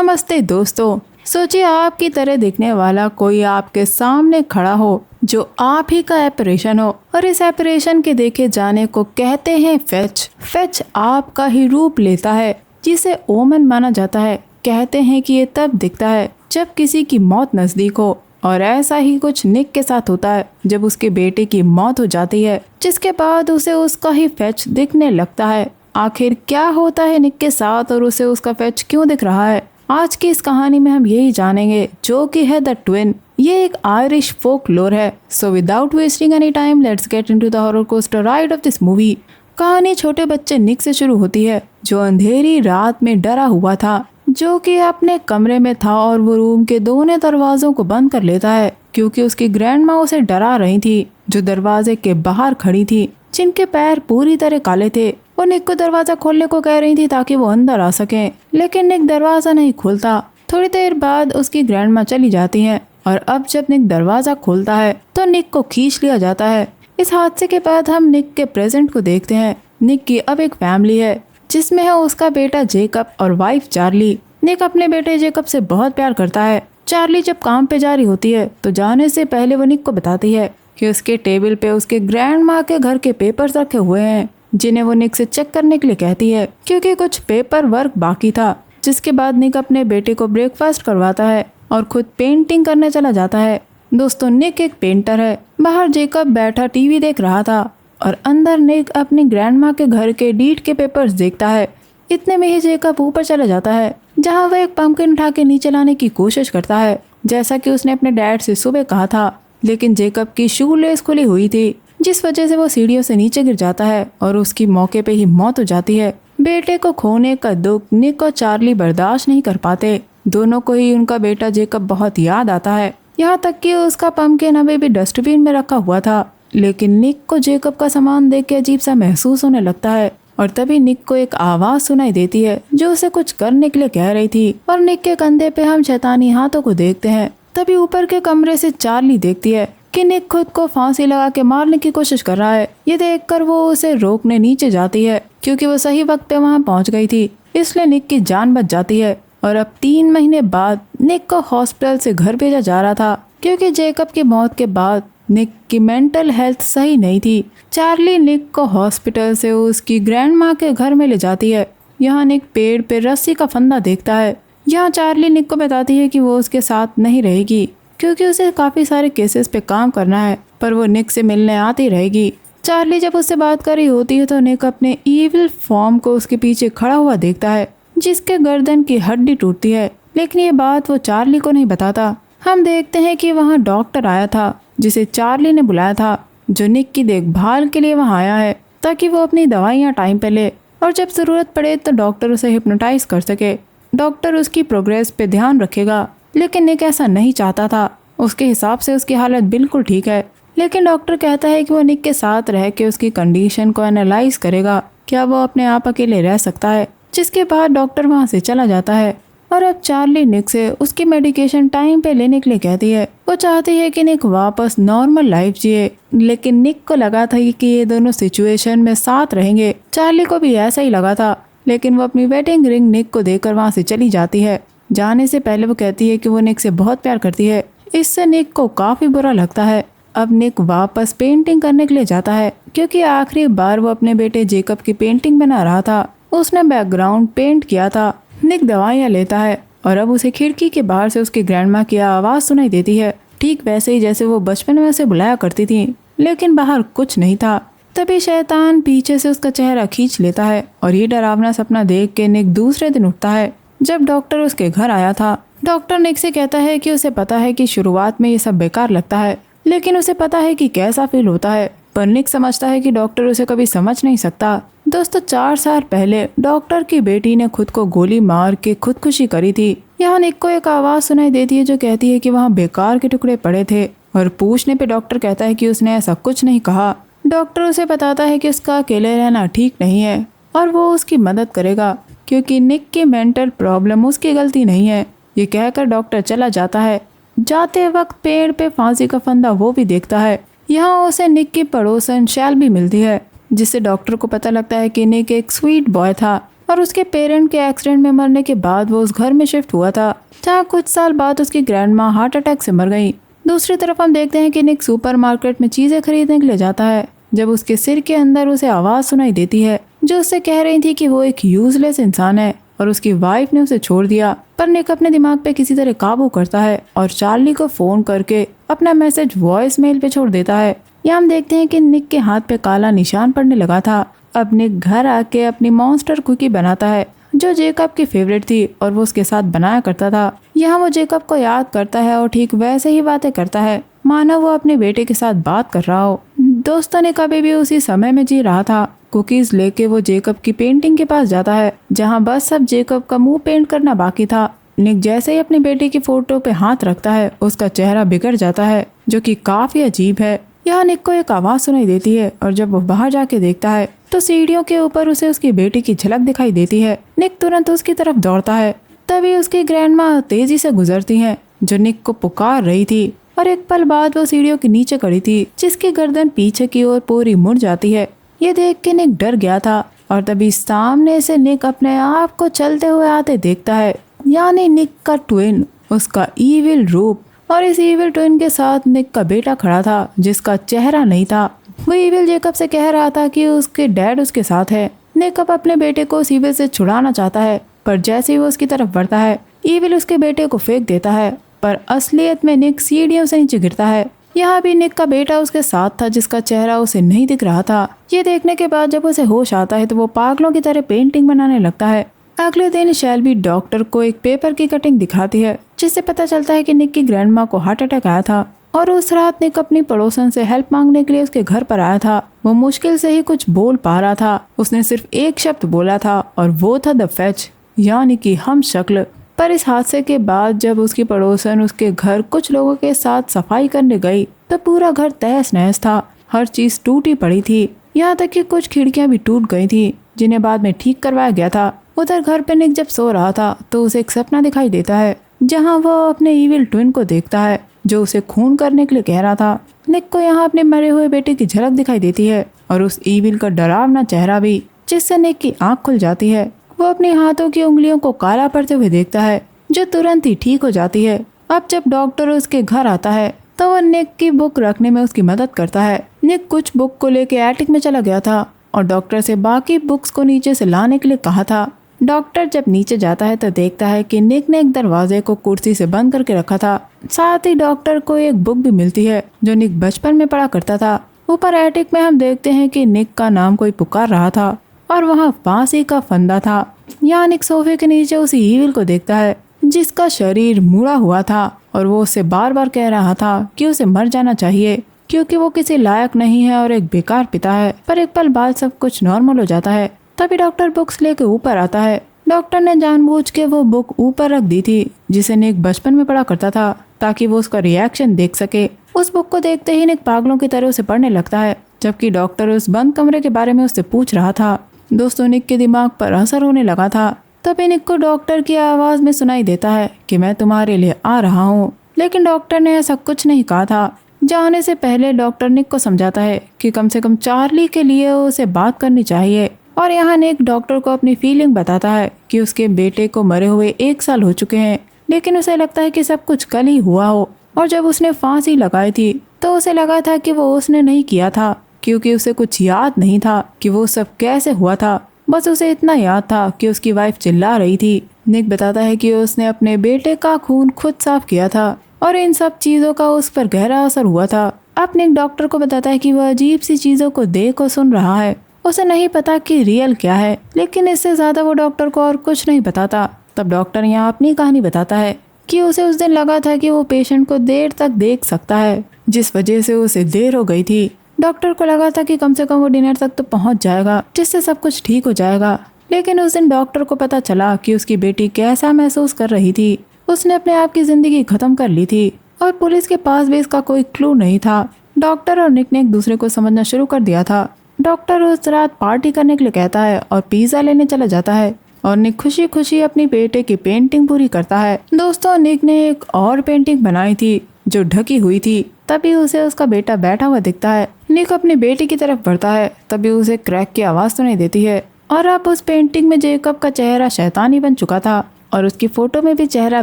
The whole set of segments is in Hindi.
नमस्ते दोस्तों। सोचिए आपकी तरह दिखने वाला कोई आपके सामने खड़ा हो जो आप ही का एपरेशन हो और इस एपरेशन के देखे जाने को कहते हैं फेच। फेच आपका ही रूप लेता है जिसे ओमन माना जाता है। कहते हैं कि ये तब दिखता है जब किसी की मौत नजदीक हो और ऐसा ही कुछ निक के साथ होता है जब उसके बेटे की मौत हो जाती है, जिसके बाद उसे उसका ही फेच दिखने लगता है। आखिर क्या होता है निक के साथ और उसे उसका फेच क्यों दिख रहा है? आज की इस कहानी में हम यही जानेंगे, जो कि है द ट्विन। ये एक आयरिश फोक लोर है। So without wasting any time let's get into the horror coaster ride of this movie. कहानी छोटे बच्चे निक से शुरू होती है जो अंधेरी रात में डरा हुआ था, जो कि अपने कमरे में था और वो रूम के दोनों दरवाजों को बंद कर लेता है क्योंकि उसकी ग्रैंड माँ उसे डरा रही थी, जो दरवाजे के बाहर खड़ी थी, जिनके पैर पूरी तरह काले थे। वो निक को दरवाजा खोलने को कह रही थी ताकि वो अंदर आ सके, लेकिन निक दरवाजा नहीं खोलता। थोड़ी देर बाद उसकी ग्रैंड माँ चली जाती है और अब जब निक दरवाजा खोलता है तो निक को खींच लिया जाता है। इस हादसे के बाद हम निक के प्रेजेंट को देखते हैं। निक की अब एक फैमिली है जिसमें है उसका बेटा जेकब और वाइफ चार्ली। निक अपने बेटे जेकब से बहुत प्यार करता है। चार्ली जब काम पे जा रही होती है तो जाने से पहले वो निक को बताती है कि उसके टेबल पे उसके ग्रैंड माँ के घर के पेपर्स रखे हुए हैं, जिन्हें वो निक से चेक करने के लिए कहती है क्योंकि कुछ पेपर वर्क बाकी था। जिसके बाद निक अपने बेटे को ब्रेकफास्ट करवाता है और खुद पेंटिंग करने चला जाता है। दोस्तों, निक एक पेंटर है। बाहर जेकब बैठा टीवी देख रहा था और अंदर निक अपनी ग्रैंड माँ के घर के डीड के पेपर्स देखता है। इतने में ही जेकब ऊपर चला जाता है जहाँ वह एक पंपकिन उठा के नीचे लाने की कोशिश करता है, जैसा कि उसने अपने डैड से सुबह कहा था। लेकिन जेकब की शू लेस खुली हुई थी, जिस वजह से वो सीढ़ियों से नीचे गिर जाता है और उसकी मौके पे ही मौत हो जाती है। बेटे को खोने का दुख निक और चार्ली बर्दाश्त नहीं कर पाते। दोनों को ही उनका बेटा जेकब बहुत याद आता है, यहाँ तक कि उसका पंपकिन अभी भी डस्टबिन में रखा हुआ था। लेकिन निक को जेकब का सामान देख के अजीब सा महसूस होने लगता है और तभी निक को एक आवाज सुनाई देती है जो उसे कुछ करने के लिए कह रही थी और निक के कंधे पे हम शैतानी हाथों को देखते हैं। तभी ऊपर के कमरे से चार्ली देखती है कि निक खुद को फांसी लगा के मारने की कोशिश कर रहा है। ये देखकर वो उसे रोकने नीचे जाती है क्योंकि वो सही वक्त पे वहाँ पहुँच गई थी, इसलिए निक की जान बच जाती है। और अब 3 महीने बाद निक को हॉस्पिटल से घर भेजा जा रहा था क्योंकि जेकब की मौत के बाद निक की मेंटल हेल्थ सही नहीं थी। चार्ली निक को हॉस्पिटल से उसकी ग्रैंड माँ के घर में ले जाती है। यहाँ निक पेड़ पे रस्सी का फंदा देखता है। यहाँ चार्ली निक को बताती है कि वो उसके साथ नहीं रहेगी क्योंकि उसे काफी सारे केसेस पे काम करना है, पर वो निक से मिलने आती रहेगी। चार्ली जब उससे बात कर रही होती है तो निक अपने ईविल फॉर्म को उसके पीछे खड़ा हुआ देखता है, जिसके गर्दन की हड्डी टूटती है। लेकिन ये बात वो चार्ली को नहीं बताता। हम देखते हैं कि वहाँ डॉक्टर आया था जिसे चार्ली ने बुलाया था, जो निक की देखभाल के लिए वहाँ आया है ताकि वो अपनी दवाइयाँ टाइम पे ले और जब जरूरत पड़े तो डॉक्टर उसे हिप्नोटाइज कर सके। डॉक्टर उसकी प्रोग्रेस पे ध्यान रखेगा, लेकिन निक ऐसा नहीं चाहता था। उसके हिसाब से उसकी हालत बिल्कुल ठीक है, लेकिन डॉक्टर कहता है कि वो निक के साथ रह के उसकी कंडीशन को एनालाइज करेगा, क्या वो अपने आप अकेले रह सकता है। जिसके बाद डॉक्टर वहाँ से चला जाता है और अब चार्ली निक से उसकी मेडिकेशन टाइम पे लेने के लिए कहती है। वो चाहती है कि निक वापस नॉर्मल लाइफ जिए, लेकिन निक को लगा था कि ये दोनों सिचुएशन में साथ रहेंगे। चार्ली को भी ऐसा ही लगा था, लेकिन वो अपनी वेडिंग रिंग निक को देकर वहाँ से चली जाती है। जाने से पहले वो कहती है कि वो निक से बहुत प्यार करती है। इससे निक को काफी बुरा लगता है। अब निक वापस पेंटिंग करने के लिए जाता है क्योंकि आखिरी बार वो अपने बेटे जेकब की पेंटिंग बना रहा था। उसने बैकग्राउंड पेंट किया था। निक दवाइयाँ लेता है और अब उसे खिड़की के बाहर से उसकी ग्रैंडमा की आवाज सुनाई देती है, ठीक वैसे ही जैसे वो बचपन में उसे बुलाया करती थी, लेकिन बाहर कुछ नहीं था। तभी शैतान पीछे से उसका चेहरा खींच लेता है और ये डरावना सपना देख के निक दूसरे दिन उठता है जब डॉक्टर उसके घर आया था। डॉक्टर निक से कहता है कि उसे पता है कि शुरुआत में ये सब बेकार लगता है, लेकिन उसे पता है कि कैसा फील होता है, पर निक समझता है कि डॉक्टर उसे कभी समझ नहीं सकता। दोस्तों, 4 साल पहले डॉक्टर की बेटी ने खुद को गोली मार के खुदकुशी करी थी। यहाँ निक को एक आवाज सुनाई देती है जो कहती है कि वहाँ बेकार के टुकड़े पड़े थे और पूछने पे डॉक्टर कहता है कि उसने ऐसा कुछ नहीं कहा। डॉक्टर उसे बताता है कि उसका अकेले रहना ठीक नहीं है और वो उसकी मदद करेगा क्योंकि निक की मेंटल प्रॉब्लम उसकी गलती नहीं है। ये कहकर डॉक्टर चला जाता है। जाते वक्त पेड़ पे फांसी का फंदा वो भी देखता है। यहाँ उसे निक की पड़ोसन शैल्बी मिलती है, जिससे डॉक्टर को पता लगता है कि निक एक स्वीट बॉय था और उसके पेरेंट के एक्सीडेंट में मरने के बाद वो उस घर में शिफ्ट हुआ था जहाँ कुछ साल बाद उसकी ग्रैंड माँ हार्ट अटैक से मर गई। दूसरी तरफ हम देखते हैं कि निक सुपरमार्केट में चीजें खरीदने के लिए जाता है जब उसके सिर के अंदर उसे आवाज सुनाई देती है जो उससे कह रही थी कि वो एक यूजलेस इंसान है और उसकी वाइफ ने उसे छोड़ दिया। पर निक अपने दिमाग पे किसी तरह काबू करता है और चार्ली को फोन करके अपना मैसेज वॉइस मेल पे छोड़ देता है। यहाँ हम देखते हैं कि निक के हाथ पे काला निशान पड़ने लगा था। अब निक घर आके अपनी मॉन्स्टर कुकी बनाता है जो जेकब की फेवरेट थी और वो उसके साथ बनाया करता था। यहाँ वो जेकब को याद करता है और ठीक वैसे ही बातें करता है मानो वो अपने बेटे के साथ बात कर रहा हो। दोस्तों ने कभी भी उसी समय में जी रहा था। कुकीज लेके वो जेकब की पेंटिंग के पास जाता है जहाँ बस सब जेकब का मुंह पेंट करना बाकी था। निक जैसे ही अपने बेटे की फोटो पे हाथ रखता है उसका चेहरा बिगड़ जाता है जो कि काफी अजीब है। यहाँ निक को एक आवाज सुनाई देती है और जब वो बाहर जाके देखता है तो सीढ़ियों के ऊपर उसे उसकी बेटी की झलक दिखाई देती है। निक तुरंत उसकी तरफ दौड़ता है तभी उसकी ग्रैंड माँ तेजी से गुजरती हैं जो निक को पुकार रही थी और एक पल बाद वो सीढ़ियों के नीचे खड़ी थी जिसकी गर्दन पीछे की ओर पूरी मुड़ जाती है। ये देख के निक डर गया था और तभी सामने से निक अपने आप को चलते हुए आते देखता है यानी निक का ट्विन, उसका ईविल रूप। और इस ईविल ट्विन के साथ निक का बेटा खड़ा था जिसका चेहरा नहीं था। वो ईविल जेकब से कह रहा था कि उसके डैड उसके साथ है। निक अब अपने बेटे को उस ईविल से छुड़ाना चाहता है पर जैसे ही वो उसकी तरफ बढ़ता है ईविल उसके बेटे को फेंक देता है पर असलियत में निक सीढ़ियों से नीचे गिरता है। यहाँ भी निक का बेटा उसके साथ था जिसका चेहरा उसे नहीं दिख रहा था। ये देखने के बाद जब उसे होश आता है तो वो पागलों की तरह पेंटिंग बनाने लगता है। अगले दिन शेल्बी डॉक्टर को एक पेपर की कटिंग दिखाती है जिससे पता चलता है कि निक की ग्रैंड माँ को हार्ट अटैक आया था और उस रात निक अपनी पड़ोसन से हेल्प मांगने के लिए उसके घर पर आया था। वो मुश्किल से ही कुछ बोल पा रहा था। उसने सिर्फ एक शब्द बोला था और वो था द फेच यानी कि हम शक्ल। पर इस हादसे के बाद जब उसकी पड़ोसन उसके घर कुछ लोगों के साथ सफाई करने गई तो पूरा घर तहस नहस था। हर चीज टूटी पड़ी थी, यहाँ तक कि कुछ खिड़कियां भी टूट गई थी जिन्हें बाद में ठीक करवाया गया था। उधर घर पे निक जब सो रहा था तो उसे एक सपना दिखाई देता है जहाँ वो अपने ईविल ट्विन को देखता है जो उसे खून करने के लिए कह रहा था। निक को यहाँ अपने मरे हुए बेटे की झलक दिखाई देती है और उस ईविल का डरावना चेहरा भी जिससे निक की आंख खुल जाती है। वो अपने हाथों की उंगलियों को काला पड़ते हुए देखता है जो तुरंत ही ठीक हो जाती है। अब जब डॉक्टर उसके घर आता है तो वो निक की बुक रखने में उसकी मदद करता है। निक कुछ बुक को लेके एटिक में चला गया था और डॉक्टर से बाकी बुक्स को नीचे से लाने के लिए कहा था। डॉक्टर जब नीचे जाता है तो देखता है कि निक ने एक दरवाजे को कुर्सी से बंद करके रखा था। साथ ही डॉक्टर को एक बुक भी मिलती है जो निक बचपन में पढ़ा करता था। ऊपर एटिक में हम देखते हैं कि निक का नाम कोई पुकार रहा था और वहाँ फांसी का फंदा था। यहाँ निक सोफे के नीचे उसी ईविल को देखता है जिसका शरीर मुड़ा हुआ था और वो उससे बार बार कह रहा था कि उसे मर जाना चाहिए क्योंकि वो किसी लायक नहीं है और एक बेकार पिता है। पर एक पल बाद सब कुछ नॉर्मल हो जाता है। तभी डॉक्टर बुक्स लेके ऊपर आता है। डॉक्टर ने जानबूझ के वो बुक ऊपर रख दी थी जिसे निक बचपन में पढ़ा करता था ताकि वो उसका रिएक्शन देख सके। उस बुक को देखते ही निक पागलों की तरह उसे पढ़ने लगता है जबकि डॉक्टर उस बंद कमरे के बारे में उससे पूछ रहा था। दोस्तों निक के दिमाग पर असर होने लगा था। तभी निक को डॉक्टर की आवाज में सुनाई देता है कि मैं तुम्हारे लिए आ रहा हूँ, लेकिन डॉक्टर ने ऐसा कुछ नहीं कहा था। जाने से पहले डॉक्टर निक को समझाता है कि कम से कम चार्ली के लिए उसे बात करनी चाहिए। और यहाँ निक डॉक्टर को अपनी फीलिंग बताता है कि उसके बेटे को मरे हुए 1 साल हो चुके हैं, लेकिन उसे लगता है कि सब कुछ कल ही हुआ हो। और जब उसने फांसी लगाई थी तो उसे लगा था कि वो उसने नहीं किया था क्योंकि उसे कुछ याद नहीं था कि वो सब कैसे हुआ था। बस उसे इतना याद था कि उसकी वाइफ चिल्ला रही थी। निक बताता है कि उसने अपने बेटे का खून खुद साफ किया था और इन सब चीजों का उस पर गहरा असर हुआ था। अब निक डॉक्टर को बताता है कि वह अजीब सी चीजों को देख और सुन रहा है। उसे नहीं पता कि रियल क्या है, लेकिन इससे ज्यादा वो डॉक्टर को और कुछ नहीं बताता। तब डॉक्टर यहाँ अपनी कहानी बताता है कि उसे उस दिन लगा था कि वो पेशेंट को देर तक देख सकता है, जिस वजह से उसे देर हो गई थी। डॉक्टर को लगा था कि कम से कम वो डिनर तक तो पहुंच जाएगा जिससे सब कुछ ठीक हो जाएगा, लेकिन उस दिन डॉक्टर को पता चला कि उसकी बेटी कैसा महसूस कर रही थी। उसने अपने आप की जिंदगी खत्म कर ली थी और पुलिस के पास भी इसका कोई क्लू नहीं था। डॉक्टर और निक ने एक दूसरे को समझना शुरू कर दिया था। डॉक्टर उस रात पार्टी करने के लिए कहता है और पिज्जा लेने चला जाता है और निक खुशी खुशी अपनी बेटे की पेंटिंग पूरी करता है। दोस्तों निक ने एक और पेंटिंग बनाई थी जो ढकी हुई थी। तभी उसे उसका बेटा बैठा हुआ दिखता है। निक अपनी बेटी की तरफ बढ़ता है। तभी उसे क्रैक की आवाज सुनाई देती है और अब उस पेंटिंग में जेकब का चेहरा शैतानी बन चुका था और उसकी फोटो में भी चेहरा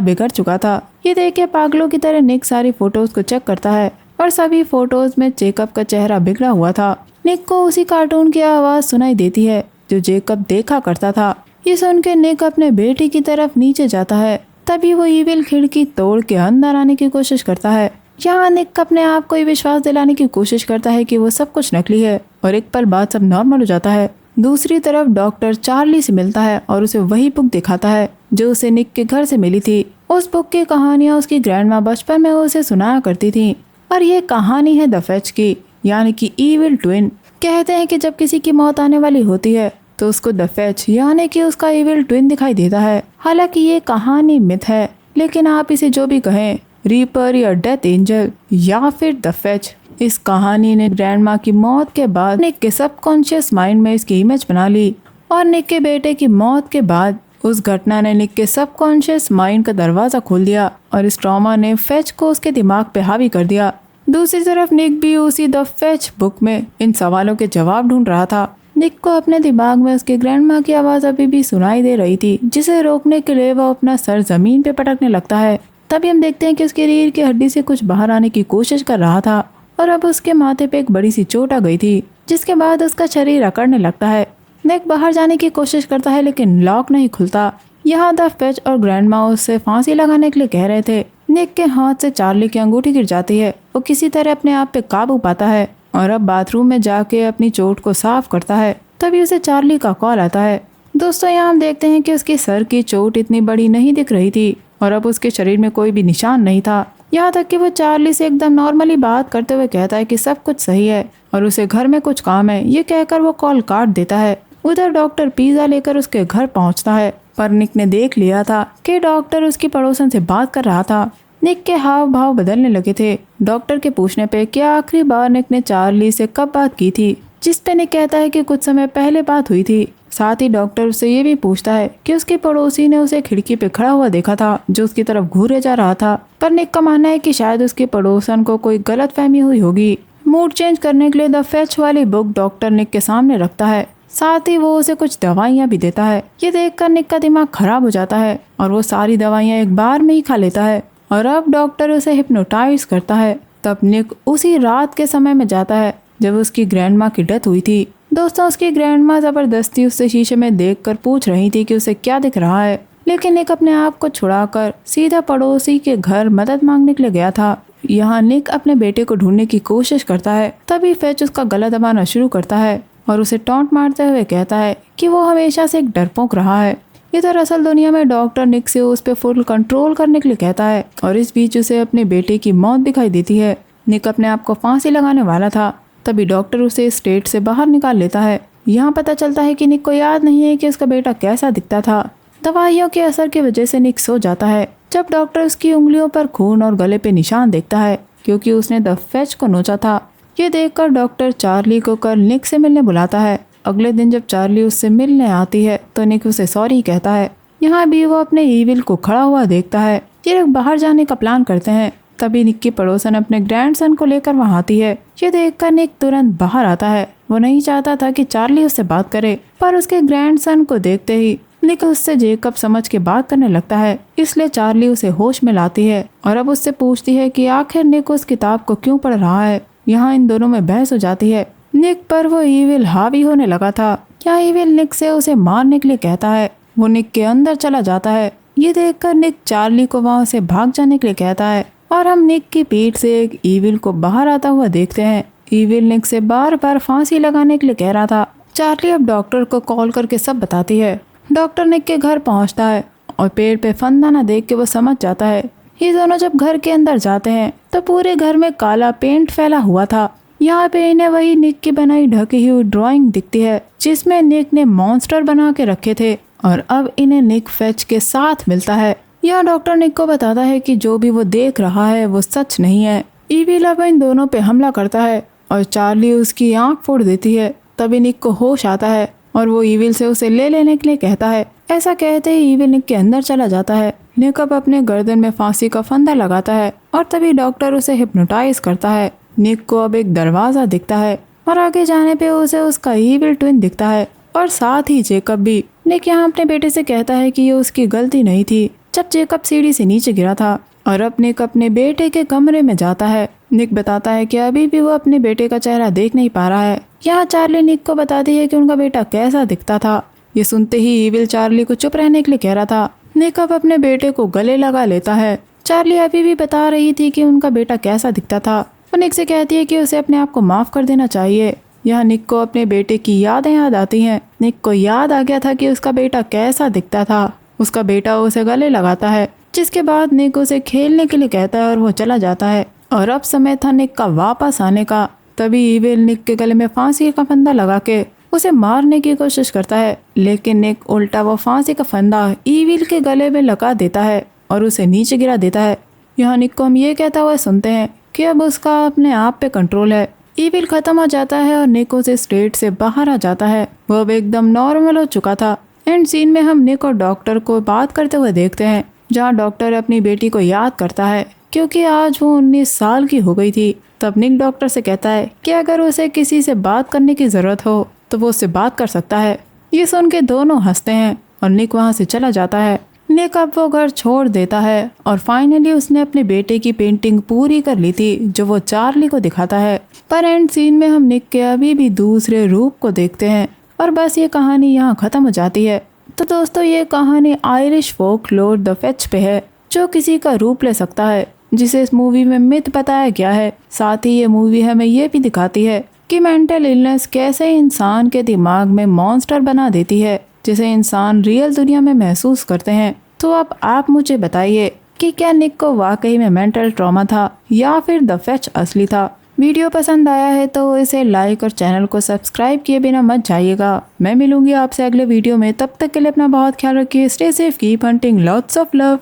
बिगड़ चुका था। ये देख के पागलों की तरह निक सारी फोटोज को चेक करता है और सभी फोटोज में जेकब का चेहरा बिगड़ा हुआ था। निक को उसी कार्टून की आवाज सुनाई देती है जो जेकब देखा करता था। ये सुन के निक अपने बेटे की तरफ नीचे जाता है। तभी वो ईविल खिड़की तोड़ के अंदर आने की कोशिश करता है। यहाँ निक अपने आप को ये विश्वास दिलाने की कोशिश करता है कि वो सब कुछ नकली है और एक पल बाद सब नॉर्मल हो जाता है। दूसरी तरफ डॉक्टर चार्ली से मिलता है और उसे वही बुक दिखाता है जो उसे निक के घर से मिली थी। उस बुक की कहानियाँ उसकी ग्रैंडमा बचपन में उसे सुनाया करती थी और ये कहानी है द फेच की, यानी कि ईविल ट्विन। कहते हैं कि जब किसी की मौत आने वाली होती है तो उसको द फेच यानी कि उसका ईविल ट्विन दिखाई देता है। हालांकि ये कहानी मिथ है, लेकिन आप इसे जो भी कहें, रीपर या डेथ एंजल या फिर द फेच, इस कहानी ने ग्रैंडमा की मौत के बाद निक के सबकॉन्शियस माइंड में इसकी इमेज बना ली और निक के बेटे की मौत के बाद उस घटना ने निक के सबकॉन्शियस माइंड का दरवाजा खोल दिया और इस ट्रॉमा ने फेच को उसके दिमाग पे हावी कर दिया। दूसरी तरफ निक भी उसी द फेच बुक में इन सवालों के जवाब ढूंढ रहा था। निक को अपने दिमाग में उसके ग्रैंडमा की आवाज अभी भी सुनाई दे रही थी, जिसे रोकने के लिए वो अपना सर जमीन पे पटकने लगता है। तभी हम देखते हैं कि उसकी रीढ़ की हड्डी से कुछ बाहर आने की कोशिश कर रहा था और अब उसके माथे पे एक बड़ी सी चोट आ गई थी, जिसके बाद उसका शरीर अकड़ने लगता है। निक बाहर जाने की कोशिश करता है लेकिन लॉक नहीं खुलता। यहाँ द फेच और ग्रैंडमा उससे फांसी लगाने के लिए कह रहे थे। निक के हाथ से चार्ली की अंगूठी गिर जाती है। वो किसी तरह अपने आप पे काबू पाता है और अब बाथरूम में जाके अपनी चोट को साफ करता है। तभी उसे चार्ली का कॉल आता है। दोस्तों, यहाँ हम देखते हैं कि उसके सर की चोट इतनी बड़ी नहीं दिख रही थी और अब उसके शरीर में कोई भी निशान नहीं था। यहाँ तक कि वो चार्ली से एकदम नॉर्मली बात करते हुए कहता है कि सब कुछ सही है और उसे घर में कुछ काम है। ये कहकर वो कॉल काट देता है। उधर डॉक्टर पिज्जा लेकर उसके घर पहुँचता है, पर निक ने देख लिया था कि डॉक्टर उसकी पड़ोसन से बात कर रहा था। निक के हाव भाव बदलने लगे थे। डॉक्टर के पूछने पे कि आखिरी बार निक ने चार्ली से कब बात की थी, जिस पे निक कहता है कि कुछ समय पहले बात हुई थी। साथ ही डॉक्टर उससे ये भी पूछता है कि उसके पड़ोसी ने उसे खिड़की पे खड़ा हुआ देखा था जो उसकी तरफ घूरे जा रहा था। पर निक का मानना है कि शायद उसके पड़ोसन को कोई गलत फहमी हुई होगी। मूड चेंज करने के लिए द फेच वाली बुक डॉक्टर निक के सामने रखता है। साथ ही वो उसे कुछ दवाइयाँ भी देता है। ये देखकर निक का दिमाग खराब हो जाता है और वो सारी दवाइयाँ एक बार में ही खा लेता है और अब डॉक्टर उसे हिप्नोटाइज करता है। तब निक उसी रात के समय में जाता है जब उसकी ग्रैंडमा की डेथ हुई थी। दोस्तों, उसकी ग्रैंडमा जबरदस्ती उससे शीशे में देखकर पूछ रही थी कि उसे क्या दिख रहा है, लेकिन निक अपने आप को छुड़ाकर सीधा पड़ोसी के घर मदद मांगने के लिए गया था। यहाँ निक अपने बेटे को ढूंढने की कोशिश करता है। तभी फेच उसका गला दबाना शुरू करता है और उसे टॉन्ट मारते हुए कहता है कि वो हमेशा से एक डरपोक रहा है। इधर असल दुनिया में डॉक्टर निक से उस पे फुल कंट्रोल करने के लिए कहता है और इस बीच उसे अपने बेटे की मौत दिखाई देती है। निक अपने आप को फांसी लगाने वाला था, तभी डॉक्टर उसे स्टेट से बाहर निकाल लेता है। यहाँ पता चलता है कि निक को याद नहीं है कि उसका बेटा कैसा दिखता था। दवाइयों के असर की वजह से निक सो जाता है। जब डॉक्टर उसकी उंगलियों पर खून और गले पे निशान देखता है क्योंकि उसने द फेच को नोचा था। ये देखकर डॉक्टर चार्ली को कल निक से मिलने बुलाता है। अगले दिन जब चार्ली उससे मिलने आती है तो निक उसे सॉरी कहता है। यहाँ भी वो अपने ईविल को खड़ा हुआ देखता है। ये लोग बाहर जाने का प्लान करते हैं। तभी निक की पड़ोसन अपने ग्रैंडसन को लेकर वहाँ आती है। ये देखकर निक तुरंत बाहर आता है। वो नहीं चाहता था कि चार्ली उससे बात करे, पर उसके ग्रैंडसन को देखते ही निक उससे जेकब समझ के बात करने लगता है। इसलिए चार्ली उसे होश में लाती है और अब उससे पूछती है कि आखिर निक उस किताब को क्यों पढ़ रहा है। यहाँ इन दोनों में बहस हो जाती है। निक पर वो ईविल हावी होने लगा था। क्या ईविल निक से उसे मारने के लिए कहता है। वो निक के अंदर चला जाता है। ये देखकर निक चार्ली को वहाँ से भाग जाने के लिए कहता है और हम निक की पीठ से एक ईविल को बाहर आता हुआ देखते हैं। ईविल निक से बार बार फांसी लगाने के लिए कह रहा था। चार्ली अब डॉक्टर को कॉल करके सब बताती है। डॉक्टर निक के घर पहुंचता है और पेड़ पे फंदाना देख के वो समझ जाता है। ये दोनों जब घर के अंदर जाते हैं तो पूरे घर में काला पेंट फैला हुआ था। यहाँ पे इन्हें वही निक की बनाई ढकी हुई ड्राइंग दिखती है जिसमें निक ने मॉन्स्टर बना के रखे थे और अब इन्हें निक फेच के साथ मिलता है। यह डॉक्टर निक को बताता है कि जो भी वो देख रहा है वो सच नहीं है। ईविल अब इन दोनों पे हमला करता है और चार्ली उसकी आंख फोड़ देती है। तभी निक को होश आता है और वो ईविल से उसे ले लेने के लिए कहता है। ऐसा कहते ही ईविल निक के अंदर चला जाता है। निक अब अपने गर्दन में फांसी का फंदा लगाता है और तभी डॉक्टर उसे हिप्नोटाइज करता है। निक को अब एक दरवाजा दिखता है और आगे जाने पे उसे उसका ईविल ट्विन दिखता है। और साथ ही जेकब भी। निक यहाँ अपने बेटे से कहता है कि ये उसकी गलती नहीं थी जब जेकब सीढ़ी से नीचे गिरा था। और अब निक अपने बेटे के कमरे में जाता है। निक बताता है कि अभी भी वो अपने बेटे का चेहरा देख नहीं पा रहा है। यहाँ चार्ली निक को बताती है कि उनका बेटा कैसा दिखता था। ये सुनते ही ईविल चार्ली को चुप रहने के लिए कह रहा था। निक अब अपने बेटे को गले लगा लेता है। चार्ली अभी भी बता रही थी कि उनका बेटा कैसा दिखता था। वो निक से कहती है कि उसे अपने आप को माफ कर देना चाहिए। यहाँ निक को अपने बेटे की यादें याद आती हैं। निक को याद आ गया था कि उसका बेटा कैसा दिखता था। उसका बेटा उसे गले लगाता है, जिसके बाद निक उसे खेलने के लिए कहता है और वो चला जाता है। और अब समय था निक का वापस आने का। तभी ईविल निक के गले में फांसी का फंदा लगा के उसे मारने की कोशिश करता है, लेकिन निक उल्टा वो फांसी का फंदा ईविल के गले में लगा देता है और उसे नीचे गिरा देता है। यहाँ निक को हम ये कहता हुआ सुनते हैं कि अब उसका अपने आप पे कंट्रोल है। ईविल खत्म हो जाता है और निक उस स्टेट से बाहर आ जाता है। वो अब एकदम नॉर्मल हो चुका था। एंड सीन में हम निक और डॉक्टर को बात करते हुए देखते हैं, जहाँ डॉक्टर अपनी बेटी को याद करता है क्योंकि आज वो 19 साल की हो गई थी। तब निक डॉक्टर से कहता है कि अगर उसे किसी से बात करने की जरूरत हो तो वो उससे बात कर सकता है। ये सुन के दोनों हंसते हैं और निक वहाँ से चला जाता है। निक अब वो घर छोड़ देता है और फाइनली उसने अपने बेटे की पेंटिंग पूरी कर ली थी जो वो चार्ली को दिखाता है। पर एंड सीन में हम निक के अभी भी दूसरे रूप को देखते हैं और बस ये कहानी यहाँ खत्म हो जाती है। तो दोस्तों, ये कहानी आयरिश फोकलोर द फेच पे है, जो किसी का रूप ले सकता है, जिसे इस मूवी में मिथ बताया गया है। साथ ही ये मूवी हमें ये भी दिखाती है कि मेंटल इलनेस कैसे इंसान के दिमाग में मॉन्स्टर बना देती है, जिसे इंसान रियल दुनिया में महसूस करते हैं। तो अब आप मुझे बताइए कि क्या निक को वाकई में मेंटल ट्रॉमा था या फिर द फेच असली था। वीडियो पसंद आया है तो इसे लाइक और चैनल को सब्सक्राइब किए बिना मत जाइएगा। मैं मिलूंगी आपसे अगले वीडियो में। तब तक के लिए अपना बहुत ख्याल रखिए। Stay safe, keep hunting, lots of love.